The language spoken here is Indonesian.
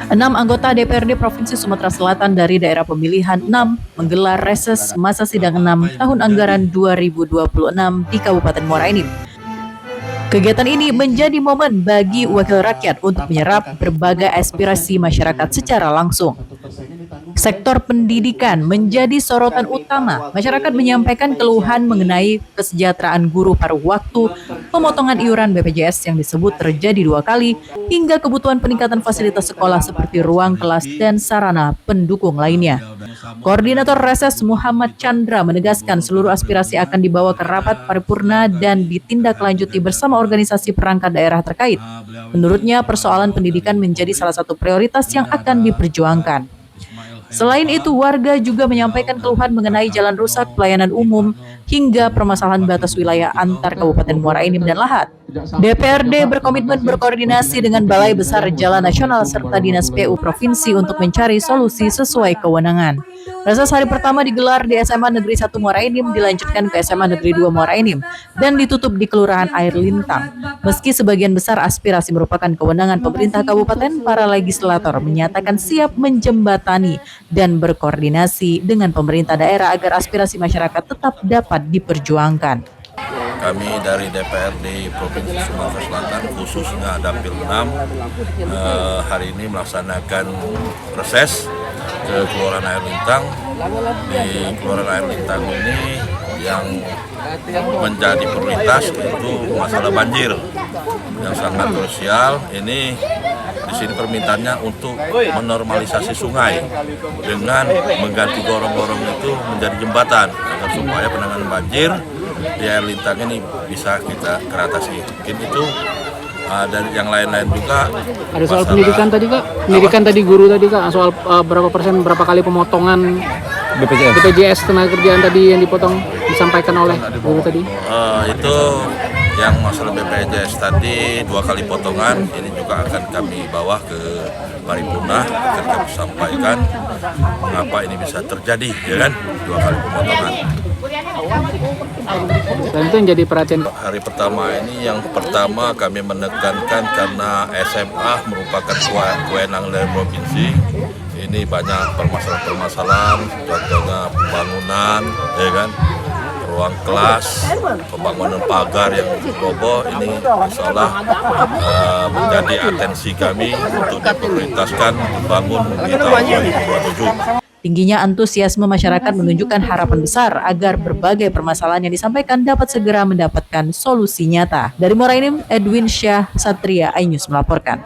6 anggota DPRD Provinsi Sumatera Selatan dari daerah pemilihan 6 menggelar reses masa sidang 6 tahun anggaran 2026 di Kabupaten Muara Enim. Kegiatan ini menjadi momen bagi wakil rakyat untuk menyerap berbagai aspirasi masyarakat secara langsung. Sektor pendidikan menjadi sorotan utama. Masyarakat menyampaikan keluhan mengenai kesejahteraan guru paruh waktu, pemotongan iuran BPJS yang disebut terjadi 2 kali, hingga kebutuhan peningkatan fasilitas sekolah seperti ruang kelas dan sarana pendukung lainnya. Koordinator Reses Muhammad Chandra menegaskan seluruh aspirasi akan dibawa ke rapat paripurna dan ditindaklanjuti bersama organisasi perangkat daerah terkait. Menurutnya, persoalan pendidikan menjadi salah satu prioritas yang akan diperjuangkan. Selain itu, warga juga menyampaikan keluhan mengenai jalan rusak, pelayanan umum, hingga permasalahan batas wilayah antar Kabupaten Muara Enim dan Lahat. DPRD berkomitmen berkoordinasi dengan Balai Besar Jalan Nasional serta Dinas PU Provinsi untuk mencari solusi sesuai kewenangan. Reses hari pertama digelar di SMA Negeri 1 Muara Enim, dilanjutkan ke SMA Negeri 2 Muara Enim, dan ditutup di Kelurahan Air Lintang. Meski sebagian besar aspirasi merupakan kewenangan pemerintah kabupaten, para legislator menyatakan siap menjembatani dan berkoordinasi dengan pemerintah daerah agar aspirasi masyarakat tetap dapat diperjuangkan. Kami dari DPRD Provinsi Sumatera Selatan, khususnya Dapil 6, hari ini melaksanakan reses ke Kelurahan Air Lintang. Di Kelurahan Air Lintang ini yang menjadi prioritas itu masalah banjir yang sangat krusial. Ini di sini permintaannya untuk menormalisasi sungai dengan mengganti gorong-gorong itu menjadi jembatan agar supaya penanganan banjir di Air Lintang ini bisa kita teratasi. Mungkin itu dari yang lain-lain juga. Ada soal pendidikan tadi Kak, pendidikan tadi guru tadi Kak, soal berapa persen, berapa kali pemotongan BPJS tenaga kerjaan tadi yang dipotong disampaikan oleh guru tadi. Itu yang masalah BPJS tadi 2 kali potongan, ini juga akan kami bawa ke paripurna akan kami sampaikan mengapa ini bisa terjadi, ya kan, 2 kali pemotongan. Dan itu yang jadi perhatian. Hari pertama ini yang pertama kami menekankan karena SMA merupakan kewenangan dari provinsi. Ini banyak permasalahan-permasalahan, contohnya pembangunan, ya kan, ruang kelas, pembangunan pagar yang roboh. Ini insya Allah menjadi atensi kami untuk diprioritaskan membangun di tahun 2027. Tingginya antusiasme masyarakat menunjukkan harapan besar agar berbagai permasalahan yang disampaikan dapat segera mendapatkan solusi nyata. Dari Muara Enim, Edwin Syah Satria, iNews melaporkan.